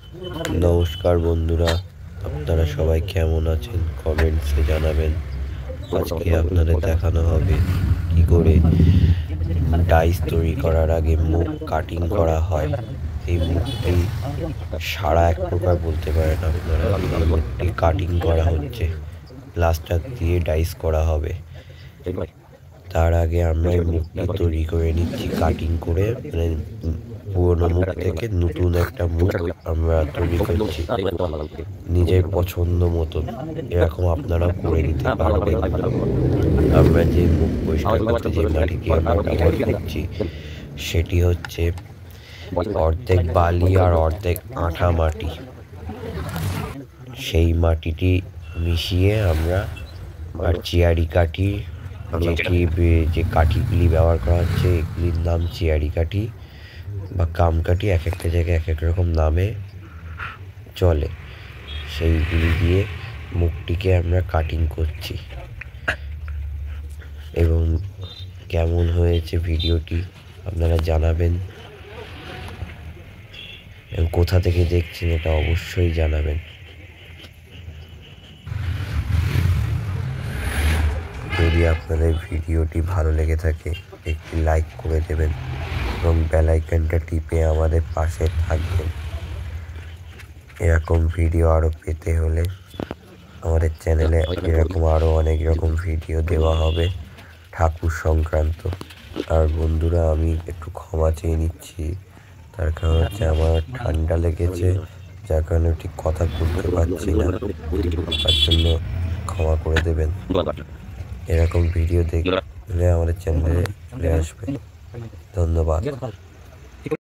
নমস্কার বন্ধুরা, আপনারা সবাই কেমন আছেন কমেন্টসে জানাবেন। আজকে আপনাদের দেখানো হবে কি করে ডাইস তৈরি করার আগে মুখ কাটিং করা হয়। এই মুখটি সারা এক প্রকার বলতে পারেন আপনারা। এই মুখটি কাটিং করা হচ্ছে, প্লাস্টার দিয়ে ডাইস করা হবে। তার আগে আমরা এই মুখটি তৈরি করে নিচ্ছি কাটিং করে, মানে পুরোনো মুখ থেকে নতুন একটা মুখ আমরা তৈরি করছি নিজের পছন্দ মতন। এরকম আপনারাও করে নিতে পারবেন। আমরা যে মুখ পরিষ্কার করতে যে মাটি দিয়ে ব্যবহার করছি সেটি হচ্ছে অর্ধেক বালি আর অর্ধেক আঠা মাটি। সেই মাটিটি মিশিয়ে আমরা আর চেয়ারি কাঠি, যে কাঠিগুলি ব্যবহার করা হচ্ছে এগুলির নাম চেয়ারি কাঠি বা কাম কাঠি, এক একটা জায়গায় এক এক রকম নামে চলে। সেইগুলি দিয়ে মুখটিকে আমরা কাটিং করছি। এবং কেমন হয়েছে ভিডিওটি আপনারা জানাবেন, এবং কোথা থেকে দেখছেন এটা অবশ্যই জানাবেন। যদি আপনাদের ভিডিওটি ভালো লেগে থাকে একটি লাইক করে দেবেন এবং বেল আইকনটা টিপে আমাদের পাশে থাকবেন। এরকম ভিডিও আরও পেতে হলে আমাদের চ্যানেলে এরকম আরও অনেক রকম ভিডিও দেওয়া হবে ঠাকুর সংক্রান্ত। আর বন্ধুরা, আমি একটু ক্ষমা চেয়ে নিচ্ছি, তার কারণ হচ্ছে আমার ঠান্ডা লেগেছে, যার কারণে ঠিক কথা বলতে পারছি না। তার জন্য ক্ষমা করে দেবেন। এরকম ভিডিও দেখলে আমাদের চ্যানেলে চলে আসবে। ধন্যবাদ।